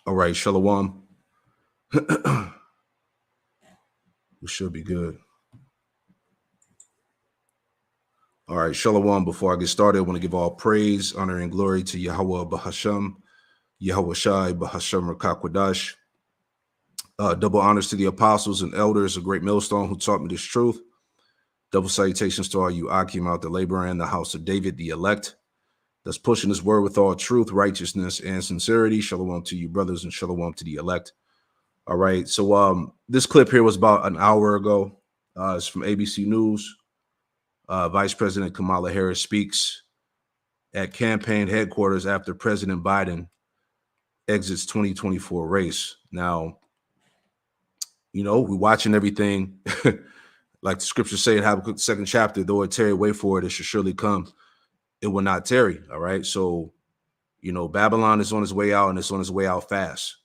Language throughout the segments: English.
All right, Shalom. We should be good. All right, Shalom. Before I get started, I want to give all praise, honor, and glory to Yahweh Bahasham, Yahweh Shai Bahasham Rakakwadash. Double honors to the apostles and elders, a great millstone who taught me this truth. Double salutations to all you Akim out the labor in the house of David, the elect, that's pushing his word with all truth, righteousness, and sincerity. Shalom to you, brothers, and shalom to the elect. All right, so this clip here was about an hour ago. It's from ABC News. Vice President Kamala Harris speaks at campaign headquarters after President Biden exits 2024 race. Now, you know, we're watching everything. Like the scriptures say in Habakkuk 2nd chapter, though it tarry, wait for it, it shall surely come. It will not tarry. All right. So, you know, Babylon is on its way out, and it's on its way out fast.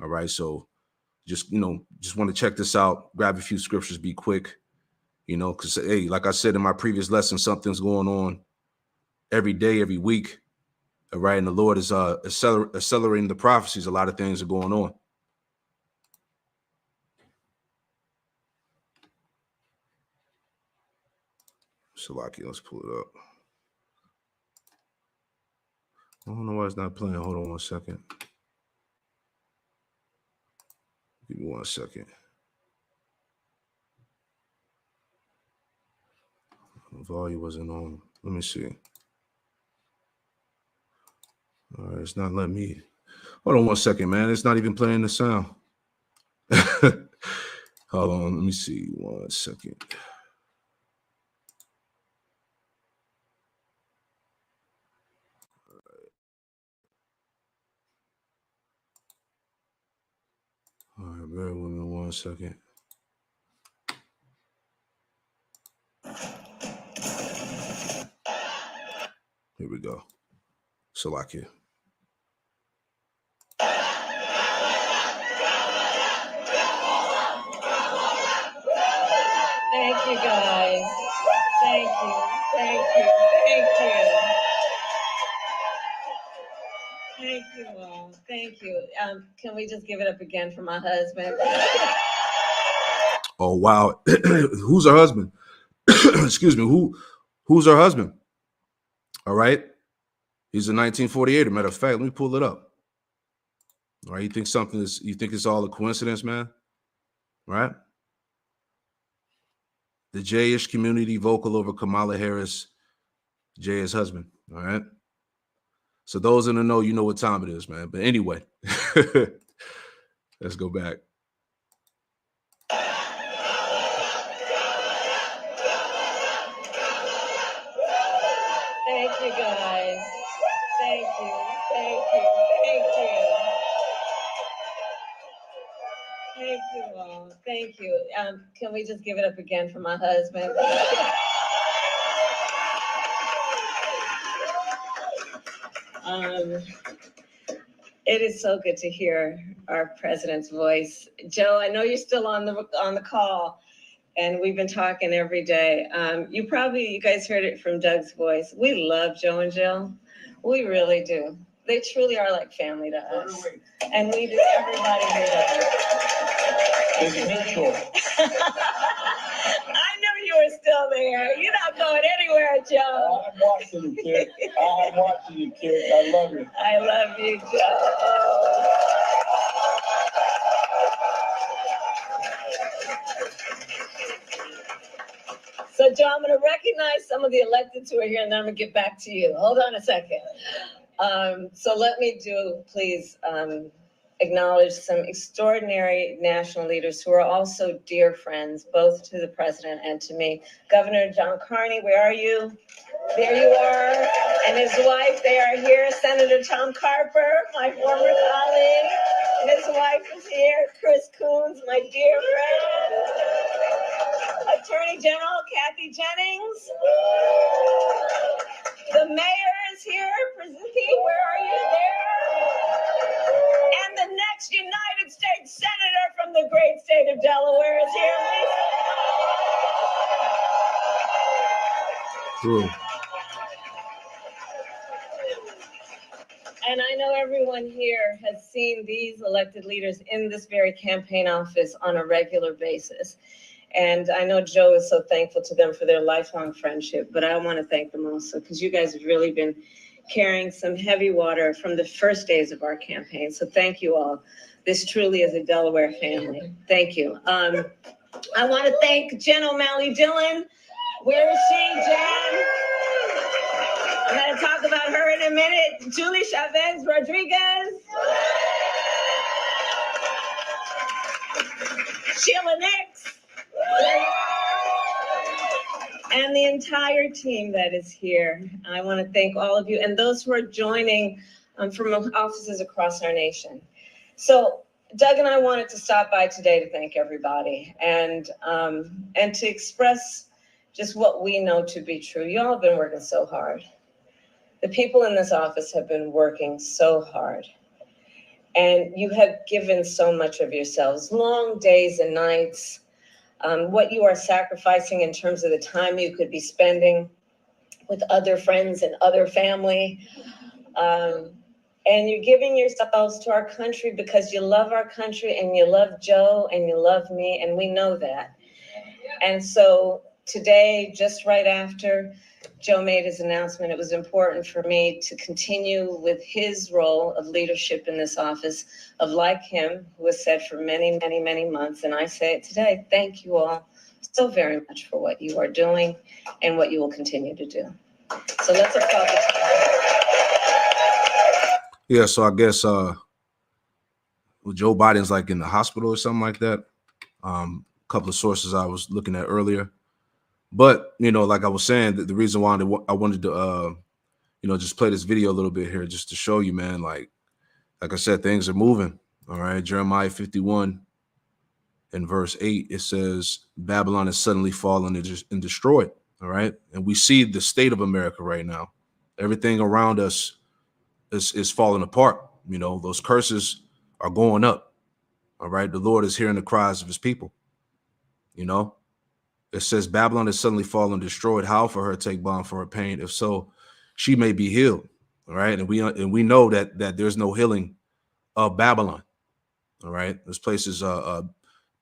All right. So just want to check this out. Grab a few scriptures, be quick, you know, because, hey, like I said in my previous lesson, something's going on every day, every week. All right. And the Lord is accelerating the prophecies. A lot of things are going on. Salaki, let's pull it up. I don't know why it's not playing. Hold on 1 second. Give me 1 second. The volume wasn't on. Let me see. All right, it's not letting me. Hold on 1 second, man. It's not even playing the sound. Hold on. Let me see. 1 second. All right, bear with me 1 second. Here we go. Salakia. Thank you, guys. Thank you. Thank you. Thank you. Thank you all. Thank you. Can we just give it up again for my husband? Oh, wow. Who's her husband? Excuse me. Who's her husband? All right. He's a 1948. As a matter of fact, let me pull it up. All right. You think it's all a coincidence, man? Right? The J-ish community vocal over Kamala Harris, Jay's husband. All right. So those in the know, you know what time it is, man. But anyway, let's go back. Thank you, guys. Thank you. Thank you. Thank you. Thank you all. Thank you. Can we just give it up again for my husband? It is so good to hear our president's voice. Joe, I know you're still on the call, and we've been talking every day. You guys heard it from Doug's voice. We love Joe and Jill. We really do. They truly are like family to us. And we do, everybody here does. It's mutual. I knew you were still there. You're not going anywhere, Joe. I'm watching you, kid. I'm watching you, kid. I love you. I love you, Joe. So, Joe, I'm going to recognize some of the electeds who are here, and then I'm going to get back to you. Hold on a second. So let me please acknowledge some extraordinary national leaders who are also dear friends, both to the president and to me. Governor John Carney, where are you? There you are. And his wife, they are here. Senator Tom Carper, my former colleague. And his wife is here. Chris Coons, my dear friend. Attorney General Kathy Jennings. The mayor is here. Pete, where are you? There. And the next United States Senator from the great state of Delaware is here. True. And I know everyone here has seen these elected leaders in this very campaign office on a regular basis. And I know Joe is so thankful to them for their lifelong friendship, but I want to thank them also because you guys have really been carrying some heavy water from the first days of our campaign. So thank you all. This truly is a Delaware family. Thank you. I want to thank Jen O'Malley Dillon. Where is she, Jen? I'm going to talk about her in a minute. Julie Chavez Rodriguez. Sheila Nix. And the entire team that is here. I want to thank all of you and those who are joining from offices across our nation. So Doug and I wanted to stop by today to thank everybody and to express just what we know to be true. You all have been working so hard. The people in this office have been working so hard. And you have given so much of yourselves, long days and nights, what you are sacrificing in terms of the time you could be spending with other friends and other family. And you're giving yourselves to our country because you love our country and you love Joe and you love me, and we know that. And so today, just right after Joe made his announcement, it was important for me to continue with his role of leadership in this office, of like him, who has said for many, many, many months, and I say it today, thank you all so very much for what you are doing and what you will continue to do. So let's applaud the team. Yeah, so I guess Joe Biden's like in the hospital or something like that. A couple of sources I was looking at earlier. But, like I was saying, the reason why I wanted to, just play this video a little bit here just to show you, man, like I said, things are moving. All right. Jeremiah 51 and verse 8, it says, Babylon is suddenly fallen and destroyed. All right. And we see the state of America right now. Everything around us is falling apart. Those curses are going up. All right. The Lord is hearing the cries of his people. It says Babylon is suddenly fallen, destroyed. How for her take balm for her pain? If so, she may be healed. All right. And we know that there's no healing of Babylon. All right. This place is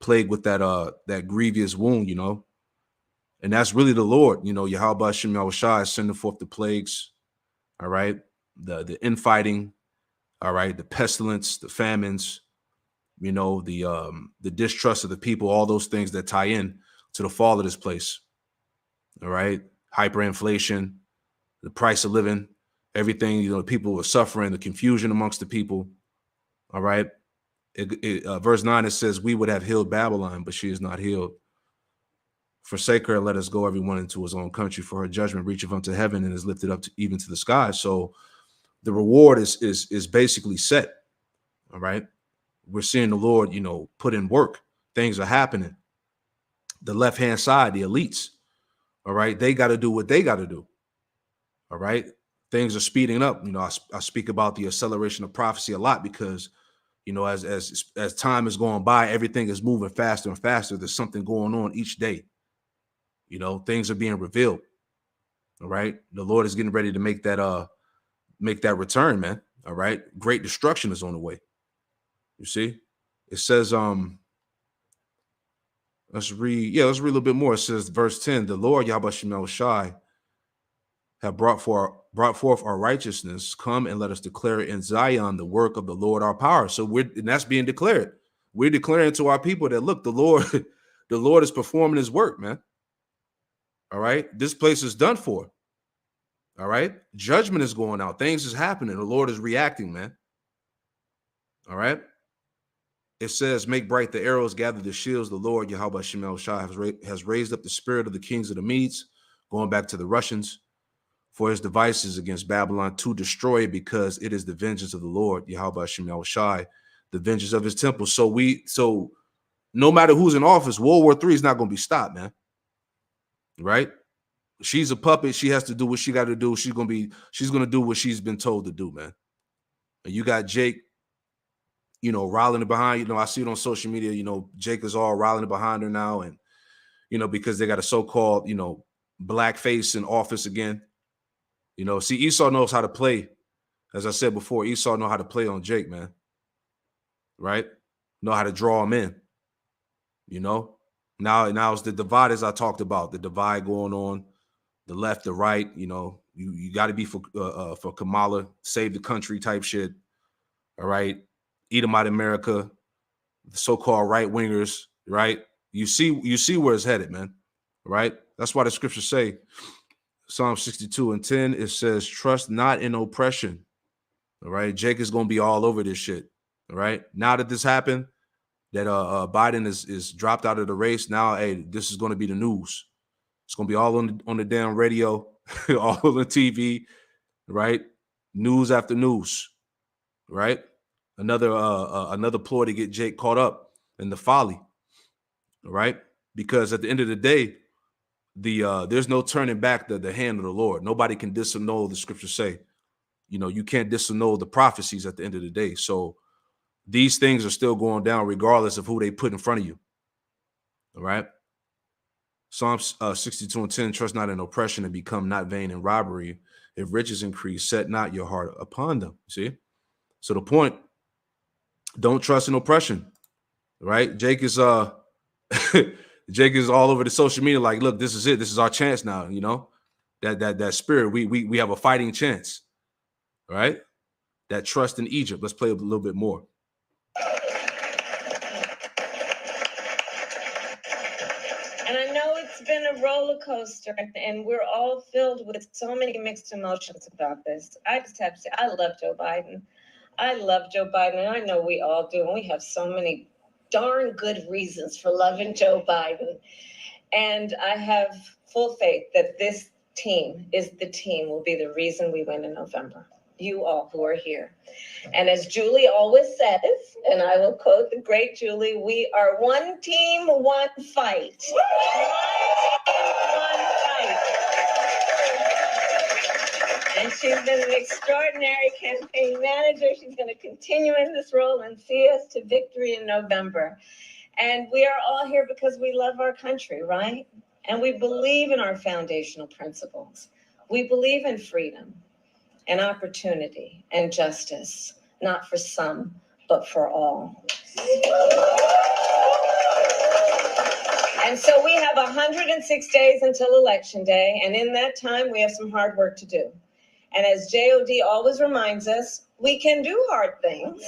plagued with that grievous wound, and that's really the Lord, Yahweh Hashem Yahushua is sending forth the plagues. All right. The infighting. All right. The pestilence, the famines, the distrust of the people, all those things that tie in to the fall of this place. All right. Hyperinflation, the price of living, everything, people are suffering, the confusion amongst the people. All right. Verse 9, it says, we would have healed Babylon, but she is not healed. Forsake her, let us go everyone into his own country, for her judgment reacheth unto heaven and is lifted up even to the sky. So the reward is basically set. All right. We're seeing the Lord, put in work. Things are happening. The left-hand side, the elites, all right, they got to do what they got to do. All right. Things are speeding up. I speak about the acceleration of prophecy a lot because, as time is going by, everything is moving faster and faster. There's something going on each day. Things are being revealed. All right. The Lord is getting ready to make that return, man. All right. Great destruction is on the way. You see, it says, let's read a little bit more. It says, verse 10, the Lord Yahweh Shem Shai have brought forth our righteousness. Come and let us declare in Zion the work of the Lord our power. So and that's being declared. We're declaring to our people that, look, the Lord is performing his work, man. All right. This place is done for. All right. Judgment is going out. Things is happening. The Lord is reacting, man. All right. It says, make bright the arrows, gather the shields. The Lord, Yahweh Shemel Shai, has raised up the spirit of the kings of the Medes, going back to the Russians, for his devices against Babylon to destroy it, because it is the vengeance of the Lord, Yahweh Shemel Shai, the vengeance of his temple. So no matter who's in office, World War III is not going to be stopped, man. Right? She's a puppet. She has to do what she got to do. She's going to do what she's been told to do, man. And you got Jake, riling behind, I see it on social media, Jake is all riling behind her now. And, because they got a so-called, blackface in office again. See, Esau knows how to play As I said before, Esau know how to play on Jake, man. Right? Know how to draw him in. You know? Now it's the divide, as I talked about, the divide going on, the left, the right. You know, you got to be for Kamala, save the country type shit. All right, Edomite America, the so-called right wingers. Right? You see where it's headed, man. Right? That's why the scriptures say, Psalm 62:10, it says, "Trust not in oppression." All right, Jake is gonna be all over this shit. All right, now that this happened, that Biden is dropped out of the race. Now, hey, this is going to be the news. It's going to be all on the damn radio, all on the TV, right? News after news, right? Another ploy to get Jake caught up in the folly, right? Because at the end of the day, there's no turning back the hand of the Lord. Nobody can disannul the scriptures say. You know, you can't disannul the prophecies at the end of the day. So these things are still going down regardless of who they put in front of you. All right. Psalms 62:10, trust not in oppression and become not vain in robbery. If riches increase, set not your heart upon them. See? So the point, don't trust in oppression. Right? Jake is Jake is all over the social media, like, look, this is it. This is our chance now, you know. That spirit, we have a fighting chance. Right? That trust in Egypt. Let's play a little bit more. And I know it's been a roller coaster, and we're all filled with so many mixed emotions about this. I just have to say, I love Joe Biden. I love Joe Biden, and I know we all do. And we have so many darn good reasons for loving Joe Biden. And I have full faith that this team will be the reason we win in November. You all who are here. And as Julie always says, and I will quote the great Julie, we are one team, one fight. One fight. And she's been an extraordinary campaign manager. She's going to continue in this role and see us to victory in November. And we are all here because we love our country, right? And we believe in our foundational principles. We believe in freedom and opportunity and justice, not for some, but for all. And so we have 106 days until Election Day, and in that time, we have some hard work to do. And as JOD always reminds us, we can do hard things.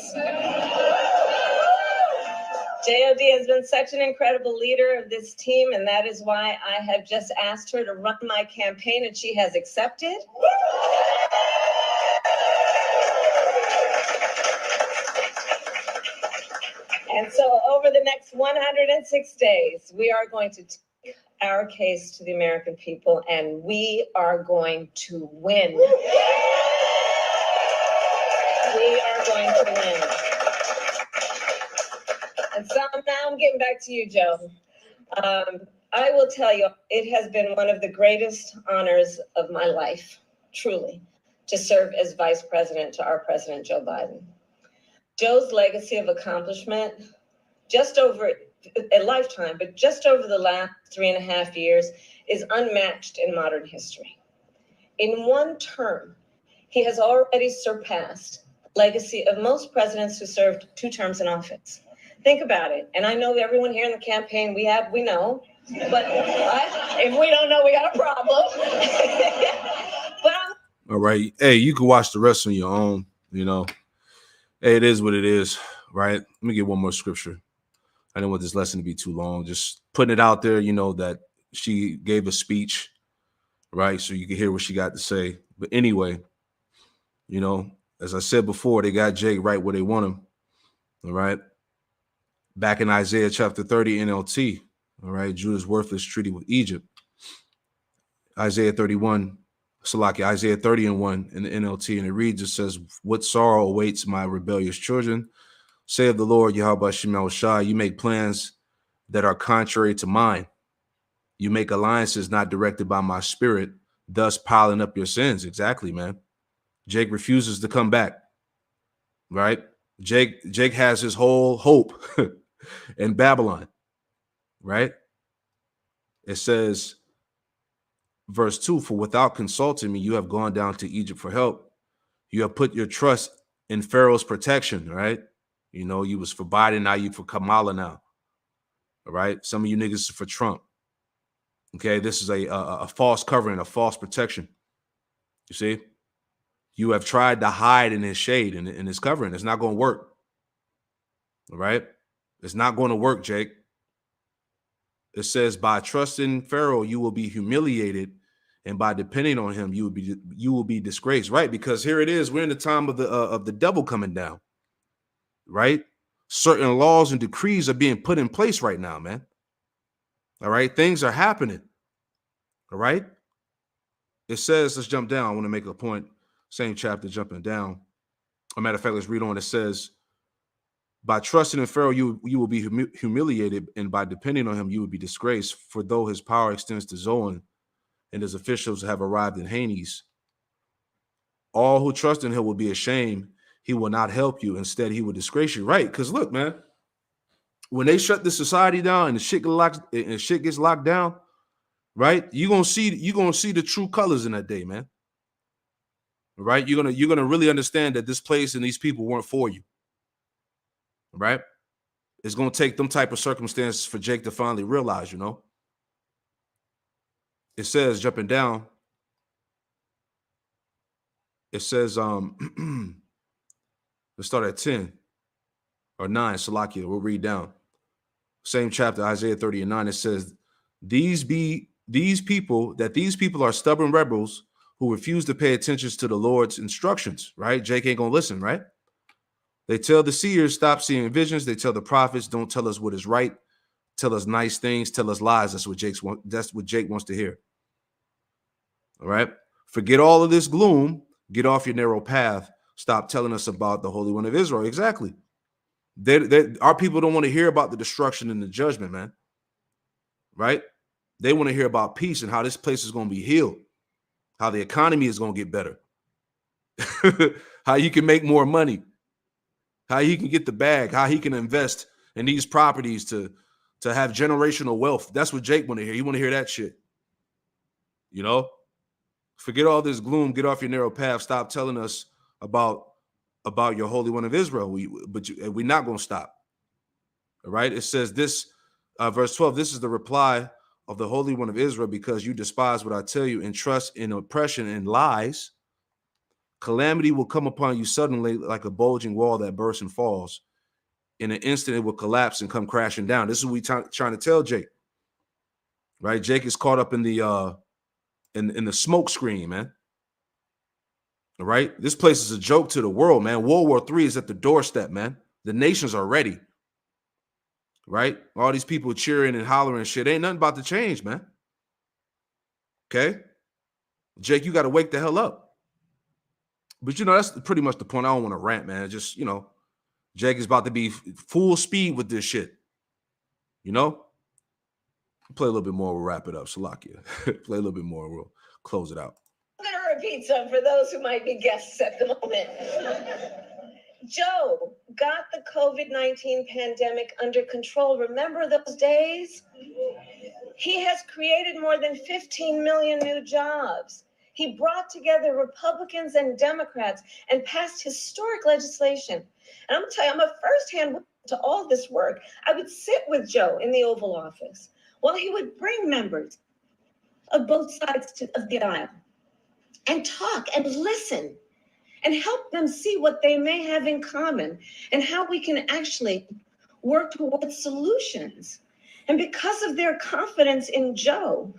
JOD has been such an incredible leader of this team, and that is why I have just asked her to run my campaign, and she has accepted. And so over the next 106 days, we are going to take our case to the American people, and we are going to win. We are going to win. And so now I'm getting back to you, Joe. I will tell you, it has been one of the greatest honors of my life, truly, to serve as vice president to our president, Joe Biden. Joe's legacy of accomplishment, just over a lifetime, but just over the last 3.5 years, is unmatched in modern history. In one term, he has already surpassed the legacy of most presidents who served 2 terms in office. Think about it. And I know everyone here in the campaign, we know, but if we don't know, we got a problem. But all right. Hey, you can watch the rest on your own, you know. Hey, it is what it is, right? Let me get one more scripture. I didn't want this lesson to be too long. Just putting it out there, you know, that she gave a speech, right? So you can hear what she got to say. But anyway, you know, as I said before, they got Jake right where they want him. All right. Back in Isaiah chapter 30 NLT, all right, Judah's worthless treaty with Egypt. Isaiah 31, Isaiah 30:1 in the NLT, and it reads, it says, what sorrow awaits my rebellious children, saith the Lord, Yahweh Shemel Shai, you make plans that are contrary to mine. You make alliances not directed by my spirit, thus piling up your sins. Exactly, man. Jake refuses to come back, right? Jake has his whole hope in Babylon, right? It says, verse 2, for without consulting me, you have gone down to Egypt for help. You have put your trust in Pharaoh's protection, right? You know, you was for Biden, now you for Kamala now. All right. Some of you niggas for Trump. Okay. This is a false covering, a false protection. You see? You have tried to hide in his shade and in his covering. It's not going to work. All right. It's not going to work, Jake. It says, by trusting Pharaoh, you will be humiliated, and by depending on him, you will be disgraced, right? Because here it is, we're in the time of the devil coming down, right? Certain laws and decrees are being put in place right now, man. All right, things are happening. All right. It says, let's jump down. I want to make a point. Same chapter, jumping down. As a matter of fact, let's read on. It says, by trusting in Pharaoh, you will be humiliated, and by depending on him, you will be disgraced. For though his power extends to Zoan, and his officials have arrived in Hades, all who trust in him will be ashamed. He will not help you. Instead, he will disgrace you. Right? Because look, man, when they shut the society down and shit gets locked down, right? You're gonna see the true colors in that day, man. Right? You're gonna really understand that this place and these people weren't for you. Right? It's gonna take them type of circumstances for Jake to finally realize, you know. It says, jumping down, it says, let's start at 10 or 9, Salakia. We'll read down. Same chapter, Isaiah 30 and 9. It says, these people are stubborn rebels who refuse to pay attention to the Lord's instructions, right? Jake ain't gonna listen, right? They tell the seers, stop seeing visions. They tell the prophets, don't tell us what is right. Tell us nice things, tell us lies. That's what Jake wants to hear. All right. Forget all of this gloom. Get off your narrow path. Stop telling us about the Holy One of Israel. Exactly. Our people don't want to hear about the destruction and the judgment, man. Right? They want to hear about peace and how this place is going to be healed, how the economy is going to get better, how you can make more money, how he can get the bag, how he can invest in these properties to have generational wealth. That's what Jake want to hear. He want to hear that shit. You know? Forget all this gloom. Get off your narrow path. Stop telling us about your Holy One of Israel. We're not going to stop. All right. It says this, verse 12. This is the reply of the Holy One of Israel, because you despise what I tell you and trust in oppression and lies. Calamity will come upon you suddenly, like a bulging wall that bursts and falls. In an instant, it will collapse and come crashing down. This is what we're trying to tell Jake. Right. Jake is caught up in the in the smoke screen, man. All right. This place is a joke to the world, man. World War III is at the doorstep, man. The nations are ready. Right? All these people cheering and hollering shit. Ain't nothing about to change, man. Okay? Jake, you got to wake the hell up. But, you know, that's pretty much the point. I don't want to rant, man. Just, you know, Jake is about to be full speed with this shit. You know? Play a little bit more. We'll wrap it up. Salakia. Play a little bit more. We'll close it out. I'm going to repeat some for those who might be guests at the moment. Joe got the COVID-19 pandemic under control. Remember those days? He has created more than 15 million new jobs. He brought together Republicans and Democrats and passed historic legislation. And I'm going to tell you, I'm a firsthand witness to all this work. I would sit with Joe in the Oval Office while he would bring members of both sides of the aisle and talk and listen and help them see what they may have in common and how we can actually work towards solutions. And because of their confidence in Joe,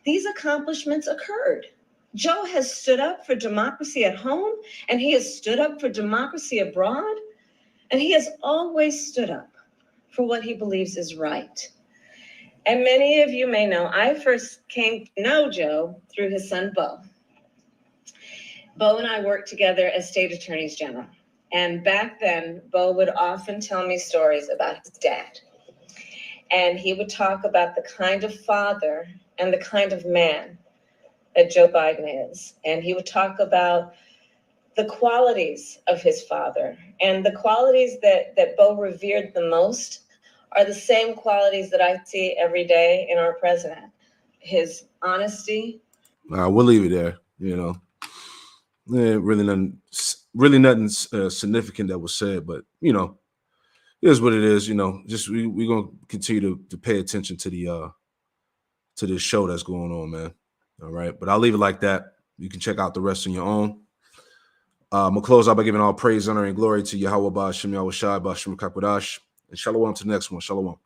these accomplishments occurred. Joe has stood up for democracy at home, and he has stood up for democracy abroad, and he has always stood up for what he believes is right. And many of you may know, I first came to know Joe through his son, Bo. Bo and I worked together as state attorneys general. And back then, Bo would often tell me stories about his dad. And he would talk about the kind of father and the kind of man that Joe Biden is. And he would talk about the qualities of his father. And the qualities that Bo revered the most are the same qualities that I see every day in our president. His honesty. We'll leave it there, you know. really nothing significant that was said, but you know, it is what it is. You know, just we're gonna continue to pay attention to this show that's going on, man. All right, but I'll leave it like that. You can check out the rest on your own. I'm gonna close out by giving all praise, honor, and glory to Yahweh Ba'ashem Yahweh Shai Ba'ashem Kakwadash, and shalom to the next one. Shalom.